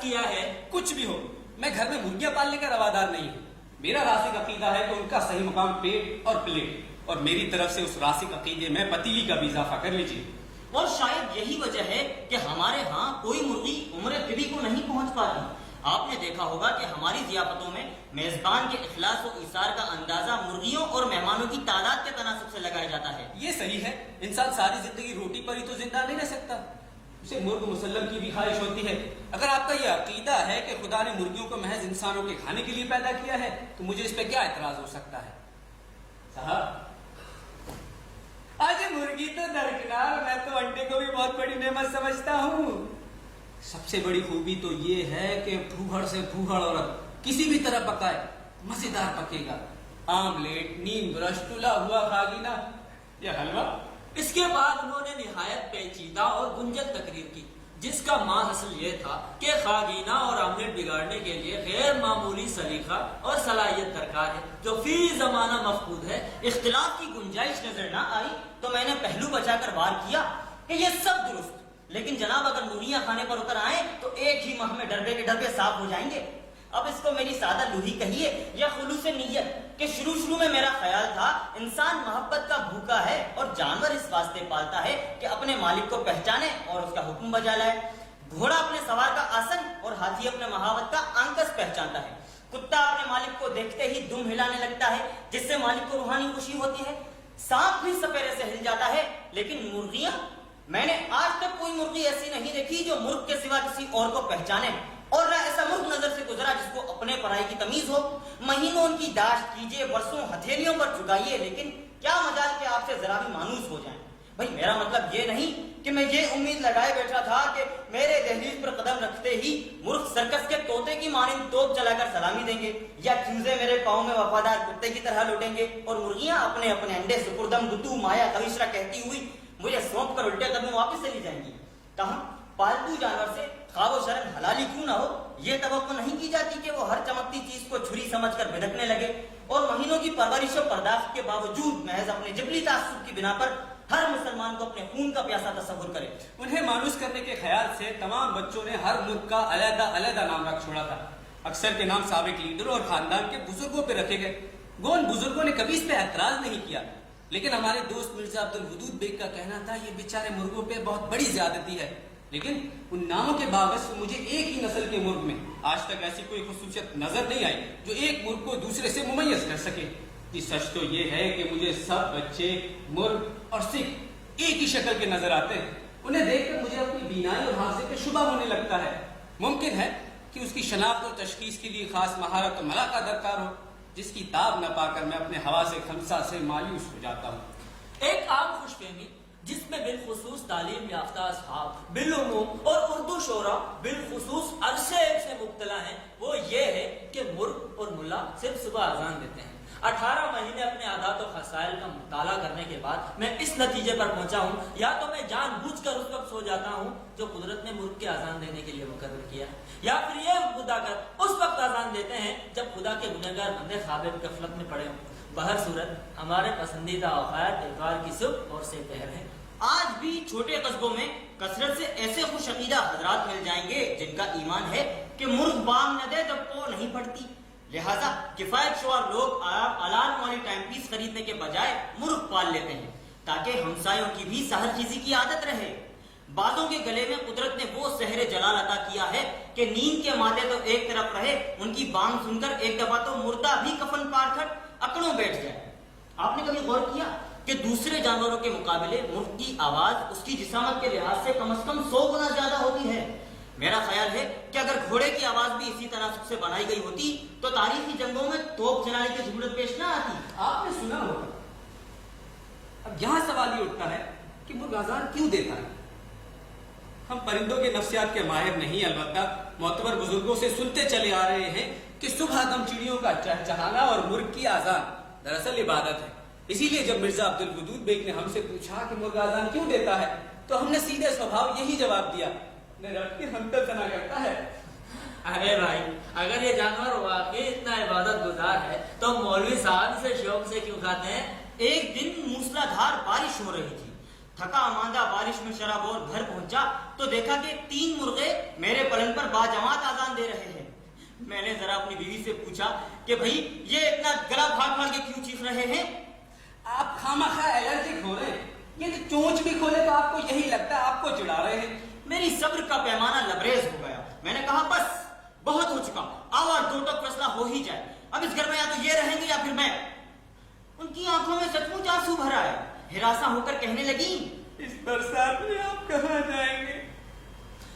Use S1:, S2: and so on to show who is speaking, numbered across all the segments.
S1: کیا ہے؟
S2: کچھ بھی ہو، میں گھر میں مرغیاں پالنے کا روادار نہیں ہوں۔ میرا راسخ عقیدہ ہے کہ ان کا صحیح مقام پیٹ اور پلیٹ، اور میری طرف سے اس راسخ عقیدے میں پتیلی کا بھی اضافہ کر لیجیے۔
S1: اور شاید یہی وجہ ہے کہ ہمارے ہاں کوئی مرغی عمر طبی کو نہیں پہنچ پاتی۔ آپ نے دیکھا ہوگا کہ ہماری ضیافتوں میں میزبان کے اخلاص و ایثار کا اندازہ مرغیوں اور مہمانوں کی تعداد کے تناسب سے لگایا جاتا ہے۔
S2: یہ صحیح ہے، انسان ساری زندگی روٹی پر ہی تو زندہ نہیں رہ سکتا، اسے مرغ مسلم کی بھی خواہش ہوتی ہے۔ اگر آپ کا یہ عقیدہ ہے کہ خدا نے مرغیوں کو محض انسانوں کے کھانے کے لیے پیدا کیا ہے تو مجھے اس پہ کیا اعتراض ہو سکتا ہے؟ صاحب آج مرغی تو درکنار، میں تو انڈے کو بھی بہت بڑی نعمت سمجھتا ہوں۔ سب سے بڑی خوبی تو یہ ہے کہ پھوہڑ سے پھوہڑ عورت کسی بھی طرح پکائے مزیدار پکے گا۔ آملیٹ، نیم برش، تلا ہوا خاگینہ یا حلوہ۔
S1: اس کے بعد انہوں نے نہایت پیچیدہ اور گنجن تقریر کی، جس کا ماحصل یہ تھا کہ خاگینہ اور آملیٹ بگاڑنے کے لیے غیر معمولی سلیقہ اور صلاحیت درکار ہے جو فی زمانہ مفقود ہے۔ اختلاف کی گنجائش نظر نہ آئی تو میں نے پہلو بچا کر وار کیا کہ یہ سب درست، لیکن جناب اگر مرغیاں کھانے پر اتر آئیں تو ایک ہی ماہ میں ڈربے کے ڈربے صاف ہو جائیں گے۔ اب اس کو میری سادہ لوہی کہیے یا خلوص نیت کہ شروع میں میرا خیال تھا انسان محبت کا بھوکا ہے اور جانور اس واسطے پالتا ہے کہ اپنے مالک کو پہچانے اور اس کا حکم بجا لائے۔ گھوڑا اپنے سوار کا آسن اور ہاتھی اپنے مہاوت کا آنکس پہچانتا ہے۔ کتا اپنے مالک کو دیکھتے ہی دم ہلانے لگتا ہے جس سے مالک کو روحانی خوشی ہوتی ہے۔ سانپ بھی سپیرے سے ہل جاتا ہے، لیکن مرغیاں، میں نے آج تک کوئی مرغی ایسی نہیں دیکھی جو مرغ کے سوا کسی اور کو پہچانے، اور نہ ایسا مرغ نظر سے گزرا جس کو اپنے پرائی کی تمیز ہو۔ مہینوں ان کی داشت کیجیے، برسوں ہتھیلیوں پر چگائیے، لیکن کیا مجال کہ آپ سے ذرا بھی مانوس ہو جائیں۔ بھائی میرا مطلب یہ نہیں کہ میں یہ امید لگائے بیٹھا تھا کہ میرے دہلیز پر قدم رکھتے ہی مرغ سرکس کے طوطے کی مانند توپ چلا کر سلامی دیں گے، یا چوزے میرے پاؤں میں وفادار کتے کی طرح لوٹیں گے، اور مرغیاں اپنے اپنے انڈے سپردم گتو مایا کویشرا کہتی ہوئی مجھے سونپ کر الٹے قدم واپس چلی جائیں گی۔ کہاں پالتو جانور سے خواب و شرم حلالی کیوں نہ ہو، یہ توقع نہیں کی جاتی کہ وہ ہر چمکتی چیز کو چھری سمجھ کر بھڑکنے لگے، اور مہینوں کی پرورش و پرداخت کے باوجود محض اپنے جبلی تعصب کی بنا پر ہر مسلمان کو اپنے خون کا پیاسا تصور کرے۔
S2: انہیں مانوس کرنے کے خیال سے تمام بچوں نے ہر ملک کا علیحدہ علیحدہ نام رکھ چھوڑا تھا۔ اکثر کے نام سابق لیڈروں اور خاندان کے بزرگوں پہ رکھے گئے۔ گو ان بزرگوں نے کبھی اس پہ اعتراض نہیں کیا، لیکن ہمارے دوست مرزا عبدالودود بیگ کا کہنا تھا یہ بیچارے مرغوں پہ بہت بڑی زیادتی ہے۔ لیکن ان ناموں کے باوجود مجھے ایک ہی نسل کے مرغ میں آج تک ایسی کوئی خصوصیت نظر نہیں آئی جو ایک مرغ کو دوسرے سے ممیز کر سکے۔ یہ سچ تو یہ ہے کہ مجھے سب بچے مرغ اور سکھ ایک ہی شکل کے نظر آتے ہیں۔ انہیں دیکھ کر مجھے اپنی بینائی اور حافظے پہ شبہ ہونے لگتا ہے۔ ممکن ہے کہ اس کی شناخت اور تشخیص کے لیے خاص مہارت و ملاقہ درکار ہو، جس کی تاب نہ پا کر میں اپنے حواس خمسہ سے مایوس ہو جاتا ہوں۔
S1: ایک عام خوش فہمی جس میں بالخصوص تعلیم یافتہ اصحاب بالعموم اور اردو شعراء بالخصوص عرصے سے مبتلا ہیں، وہ یہ ہے کہ مرغ اور ملا صرف صبح اذان دیتے ہیں۔ 18 مہینے اپنے عادات و خصائل کا مطالعہ کرنے کے بعد میں اس نتیجے پر پہنچا ہوں، یا تو میں جان بوجھ کر اس وقت سو جاتا ہوں جو قدرت نے مرغ کے اذان دینے کے لیے مقرر کیا، یا پھر یہ خدا کر اس وقت اذان دیتے ہیں جب خدا کے گنہگار بندے خواب غفلت میں پڑے ہوں۔ بہر صورت ہمارے پسندیدہ اوقات اتوار کی صبح اور سے پہر ہیں۔ آج بھی چھوٹے قصبوں میں کثرت سے ایسے خوش عقیدہ حضرات مل جائیں گے جن کا ایمان ہے کہ مرغ بام نہ دے تو پو نہیں پڑتی، لہذا کفایت شعار لوگ الارم والی ٹائم پیس خریدنے کے بجائے مرغ پال لیتے ہیں تاکہ ہمسایوں کی بھی سحر چیزی کی عادت رہے۔ بعضوں کے گلے میں قدرت نے وہ سحر جلال عطا کیا ہے کہ نیند کے مادے تو ایک طرف رہے، ان کی بانگ سن کر ایک دفعہ تو مردہ بھی کفن پار کر اکڑوں بیٹھ جائے۔ آپ نے کبھی غور کیا کہ دوسرے جانوروں کے مقابلے مرغ کی آواز اس کی جسامت کے لحاظ سے کم از کم 100 گنا زیادہ ہوتی ہے؟ میرا خیال ہے کہ اگر گھوڑے کی آواز بھی اسی تناسب سے بنائی گئی ہوتی تو تاریخی جنگوں میں توپ چلانے کی ضرورت پیش نہ آتی۔
S2: آپ نے سنا ہوگا۔ اب یہاں سوال یہ اٹھتا ہے کہ مرغ اذان کیوں دیتا ہے؟ ہم پرندوں کے نفسیات کے ماہر نہیں، البتہ معتبر بزرگوں سے سنتے چلے آ رہے ہیں کہ صبح دم چڑیوں کا چہچہانا اور مرغ کی اذان دراصل عبادت ہے۔ اسی لیے جب مرزا عبدالودود بیگ نے ہم سے پوچھا کہ مرغ اذان کیوں دیتا ہے تو ہم نے سیدھے سوبھاؤ یہی جواب دیا، سنا کرتا ہے۔
S1: ارے بھائی، اگر یہ جانور واقعی اتنا عبادت گزار ہے تو مولوی صاحب سے شوق سے کیوں کھاتے ہیں؟ ایک دن موسلادھار بارش ہو رہی تھی،
S3: تھکا ماندہ بارش میں شرابور گھر پہنچا تو دیکھا کہ 3 مرغے میرے پلنگ پر باجماعت اذان دے رہے ہیں۔ میں نے ذرا اپنی بیوی سے پوچھا کہ بھئی یہ اتنا گلا پھاڑ پھاڑ کے کیوں چیخ رہے ہیں؟
S2: آپ خامخواہ الرجک ہو رہے ہیں، یہ تو چونچ بھی کھولے تو آپ کو یہی لگتا ہے آپ کو چڑھا رہے ہیں۔
S3: میری صبر کا پیمانہ لبریز ہو گیا۔ میں نے کہا بس بہت ہو چکا، آؤ اور 2 ٹوک فیصلہ ہو ہی جائے، اب اس گھر میں یا تو یہ رہیں گے یا پھر میں۔ ان کی آنکھوں میں سچ مچ آنسو بھر آئے، ہراساں ہو کر کہنے لگی
S2: اس برسات میں آپ کہاں جائیں گے؟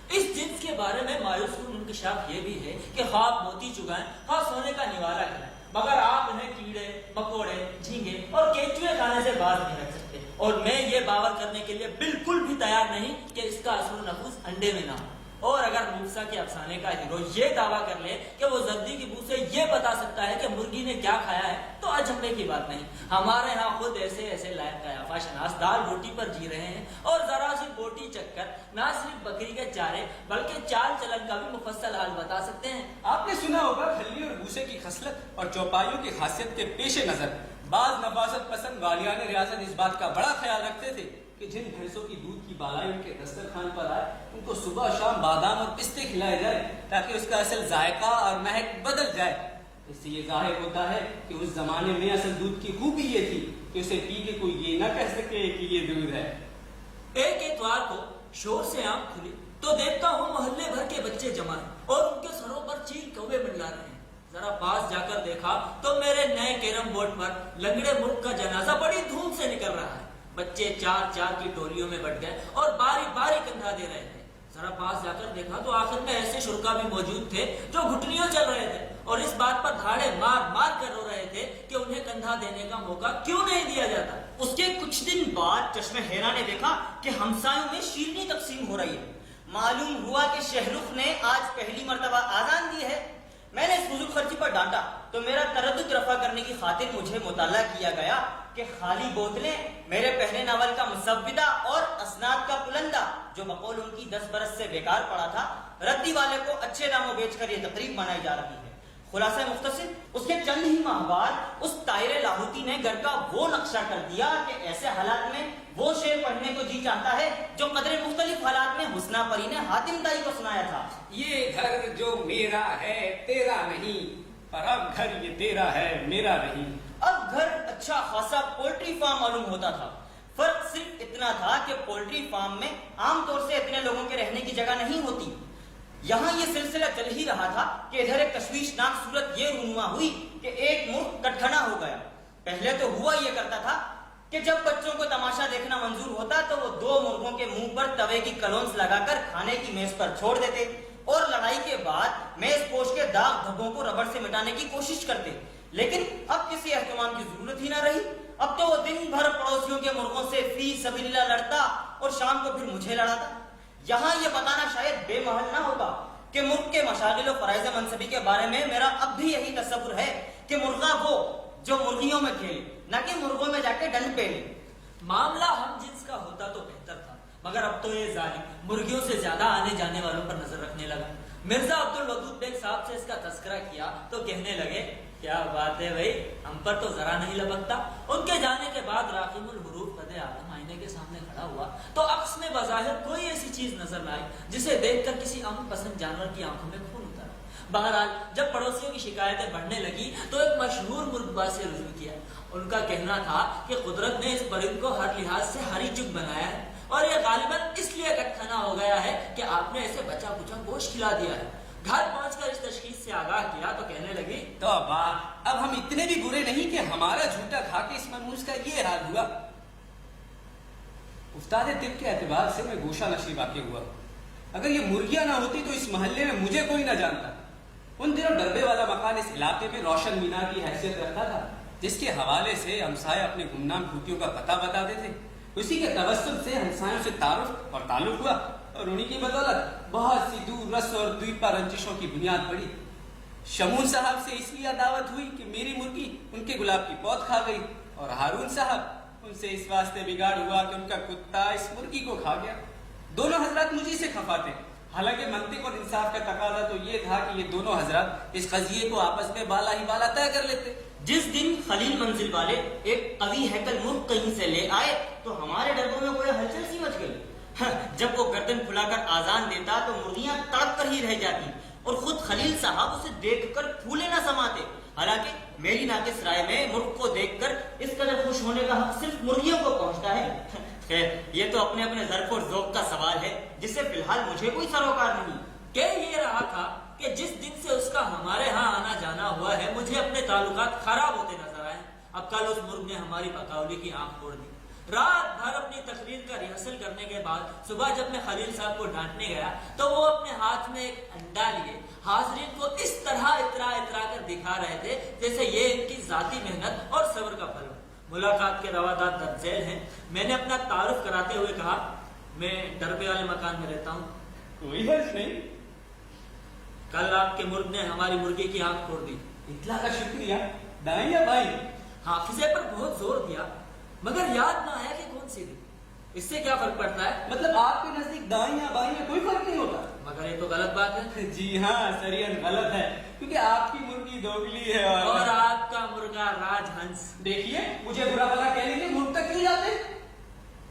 S1: اس جنس کے بارے میں مایوس کن انکشاف یہ بھی ہے کہ خواب موتی چگائیں، خواہ سونے کا نوارہ کرائیں، مگر آپ انہیں کیڑے مکوڑے جھینگے اور کیچوے کھانے سے باز نہیں رکھ سکتے، اور میں یہ باور کرنے کے لیے بالکل بھی تیار نہیں کہ اس کا اثر و نفوذ انڈے میں نہ ہو۔ اور اگر موسیٰ کے افسانے کا ہیرو یہ دعویٰ کر لے کہ وہ زردی کی بو سے یہ بتا سکتا ہے کہ مرغی نے کیا کھایا ہے تو اجنبے کی بات نہیں۔ ہمارے ہاں خود ایسے لائق قیافہ شناس دال روٹی پر جی رہے ہیں، اور ذرا سی بوٹی چکر نہ صرف بکری کے چارے بلکہ چال چلن کا بھی مفصل حال بتا سکتے ہیں۔
S2: آپ نے سنا ہوگا کھلی اور بھوسے کی خصلت اور چوپائیوں کی خاصیت کے پیش نظر بعض نفاست پسند والیان ریاست اس بات کا بڑا خیال رکھتے تھے کہ جن بھینسوں کی دودھ کی بالائی ان کے دسترخوان پر آئے ان کو صبح شام بادام اور پستے کھلائے جائے تاکہ اس کا اصل ذائقہ اور مہک بدل جائے۔ اس سے یہ ظاہر ہوتا ہے کہ اس زمانے میں اصل دودھ کی خوبی یہ تھی کہ اسے پی کے کوئی یہ نہ کہہ سکے کہ یہ دودھ ہے۔
S1: ایک اتوار کو شور سے آنکھ کھلی تو دیکھتا ہوں محلے بھر کے بچے جمع ہیں اور ان کے سروں پر چیل کوے منڈلا رہے ہیں۔ ذرا پاس جا کر دیکھا تو میرے نئے کیرم بورڈ پر لنگڑے مرغ کا جنازہ بڑی دھوم سے نکل رہا ہے۔ بچے 4 کی ٹولیوں میں بٹ گئے اور باری باری کندھا دے رہے تھے۔ ذرا پاس جا کر دیکھا تو آخر میں ایسے شرکا بھی موجود تھے جو گھٹنیوں چل رہے تھے اور اس بات پر دھاڑے مار مار کر رو رہے تھے کہ انہیں کندھا دینے کا موقع کیوں نہیں دیا جاتا۔
S3: اس کے کچھ دن بعد چشمے ہیرا نے دیکھا کہ ہمسایوں میں شیرنی تقسیم ہو رہی ہے۔ معلوم ہوا کہ شہ رخ نے آج پہلی مرتبہ آذان دی ہے۔ میں نے اس فضول خرچی پر ڈانٹا تو میرا تردد رفع کرنے کی خاطر مجھے مطالعہ کیا گیا کہ خالی بوتلیں میرے پہلے ناول کا مسودہ اور اسناد کا پلندہ جو بقول ان کی 10 برس سے بیکار پڑا تھا، ردی والے کو اچھے داموں بیچ کر یہ تقریب منائی جا رہی ہے۔ خلاصہ مختصر، اس کے چند ہی ماہ بعد اس طاہر لاہوتی نے گھر کا وہ نقشہ کر دیا کہ ایسے حالات میں وہ شعر پڑھنے کو جی چاہتا ہے جو قدر مختلف حالات میں حسنہ پری نے حاتم طائی کو سنایا تھا۔
S2: یہ گھر جو میرا ہے تیرا نہیں، پر اب گھر یہ تیرا ہے میرا نہیں۔
S3: اب گھر اچھا خاصا پولٹری فارم معلوم ہوتا تھا۔ فرق صرف اتنا تھا کہ پولٹری فارم میں عام طور سے اتنے لوگوں کے رہنے کی جگہ نہیں ہوتی۔ یہاں یہ سلسلہ چل ہی رہا تھا کہ ادھر ایک تشویشناک صورت یہ رونما ہوئی کہ ایک مرغ کٹھنا ہو گیا۔ پہلے تو ہوا یہ کرتا تھا کہ جب بچوں کو تماشا دیکھنا منظور ہوتا تو وہ 2 مرغوں کے منہ پر توے کی کلونس لگا کر کھانے کی میز پر چھوڑ دیتے اور لڑائی کے بعد میز پوش کے داغ دھبوں کو ربڑ سے مٹانے کی کوشش کرتے۔ لیکن اب کسی اہتمام کی ضرورت ہی نہ رہی۔ اب تو وہ دن بھر پڑوسیوں کے مرغوں سے فی سبیل اللہ لڑتا اور شام کو پھر مجھے لڑاتا۔ یہاں یہ بتانا شاید بے محل نہ ہوگا کہ مرغ کے مشاغل و فرائض منصبی کے بارے میں میرا اب بھی یہی تصور ہے کہ مرغا وہ جو مرغیوں میں کھیلے، نہ کہ مرغوں میں جا کے ڈنڈ پہ لے۔
S1: معاملہ ہم جنس کا ہوتا تو بہتر تھا، مگر اب تو یہ ظالم مرغیوں سے زیادہ آنے جانے والوں پر نظر رکھنے لگا۔ مرزا عبدالودود بیگ صاحب سے اس کا تذکرہ کیا تو کہنے لگے کیا بات ہے بھائی، ہم پر تو ذرا نہیں لپکتا۔ ان کے جانے کے بعد راقم الحروف قد اعظم آئینے کے سامنے کھڑا ہوا تو عکس میں بظاہر کوئی ایسی چیز نظر نہ آئی جسے دیکھ کر کسی امن پسند جانور کی آنکھوں میں خون اترا۔ بہرحال جب پڑوسیوں کی شکایتیں بڑھنے لگی تو ایک مشہور مرغباز سے رجوع کیا۔ ان کا کہنا تھا کہ قدرت نے اس پرند کو ہر لحاظ سے ہری چک بنایا ہے اور یہ غالباً اس لیے کٹھنا ہو گیا ہے کہ آپ نے اسے بچا کچا گوشت کھلا دیا ہے۔ گھر پہنچ کر اس تشخیص سے آگاہ کیا تو کہنے لگی
S2: تو اب ہم اتنے بھی برے نہیں کہ ہمارا جھوٹا کھا کے اس منحوس کا یہ حال ہوا۔ استاد طب کے اعتبار سے میں گوشہ نشی واقع ہوا۔ اگر یہ مرغیاں نہ ہوتی تو اس محلے میں مجھے کوئی نہ جانتا۔ ان دنوں ڈربے والا مکان اس علاقے میں روشن مینار کی حیثیت رکھتا تھا جس کے حوالے سے ہمسائے اپنے گمنام بھوتیوں کا پتہ بتاتے تھے۔ اسی کے توسط سے ہمسایوں سے تعارف اور تعلق ہوا اور انہی کی بدولت بہت سی دور رس اور دویپا رنجشوں کی بنیاد پڑی۔ شمون صاحب سے اس لیے دعوت ہوئی کہ میری مرغی ان کے گلاب کی پود کھا گئی اور ہارون صاحب ان سے اس واسطے بگاڑ ہوا کہ ان کا کتا اس مرغی کو کھا گیا۔ دونوں حضرات مجھے سے خفا تھے، حالانکہ منطق اور انصاف کا تقاضا تو یہ تھا کہ یہ دونوں حضرات اس قضیے کو آپس میں بالا ہی بالا طے کر لیتے۔
S3: جس دن خلیل منزل والے ایک قوی ہیکل مرغ کہیں سے لے آئے تو ہمارے ڈربوں میں کوئی ہلچل سی مچ گئی۔ جب وہ گردن پھلا کر آزان دیتا تو مرغیاں تڑپ کر ہی رہ جاتی اور خود خلیل صاحب اسے دیکھ کر پھولے نہ سماتے۔ حالانکہ میری ناقص رائے میں مرغ کو دیکھ کر اس قدر خوش ہونے کا حق صرف مرغیوں کو پہنچتا ہے۔ خیر یہ تو اپنے اپنے ظرف اور ذوق کا سوال ہے جس سے فی الحال مجھے کوئی سروکار نہیں۔
S1: کہ یہ رہا تھا کہ جس دن سے اس کا ہمارے ہاں آنا جانا ہوا ہے مجھے اپنے تعلقات خراب ہوتے نظر آئے۔ اب کل اس مرغ نے ہماری پکاولی کی آنکھ پھوڑ دی۔ رات بھر اپنی تقریر کا ریہرسل کرنے کے بعد صبح جب میں خلیل صاحب کو ڈانٹنے گیا تو وہ اپنے ہاتھ میں ایک انڈا لیے حاضرین کو اس طرح اترا کر دکھا رہے تھے جیسے یہ ان کی ذاتی محنت اور صبر کا پھل ہو۔ ملاقات کے روادات درج ذیل ہیں۔ میں نے اپنا تعارف کراتے ہوئے کہا میں ڈربے والے مکان میں رہتا ہوں۔
S2: کوئی حرج نہیں۔
S1: کل آپ کے مرغ نے ہماری مرغی کی آنکھ پھوڑ دی۔
S2: اطلاع کا شکریہ۔ دائیں یا بائیں؟
S1: حافظے پر بہت زور دیا مگر یاد نہ آیا کہ کون سی تھی۔ اس سے کیا فرق پڑتا ہے؟
S2: مطلب آپ کے نزدیک دائیں یا بائیں میں کوئی فرق نہیں ہوتا؟
S1: مگر یہ تو غلط بات ہے۔
S2: جی ہاں سرین غلط ہے کیونکہ آپ کی مرغی دوگلی ہے
S1: اور آپ کا مرغا راج ہنس۔
S2: دیکھیے مجھے برا بھلا کہنے کے مرغ تک نہیں جاتے،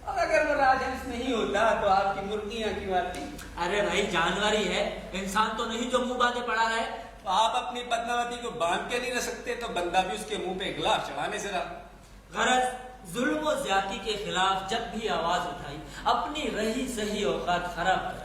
S2: اور اگر وہ راج ہنس نہیں ہوتا تو آپ کی مرغیاں کیوں آتی؟
S1: ارے بھائی جانور ہی ہے، انسان تو نہیں جو منہ باندھے پڑا رہے۔
S2: آپ اپنی پدماوتی کو باندھ کے نہیں رہ سکتے تو بندہ بھی اس کے منہ پہ گلاس چڑھانے سے رہا۔
S1: غرض ظلم و زیادتی کے خلاف جب بھی آواز اٹھائی اپنی رہی سہی اوقات خراب کر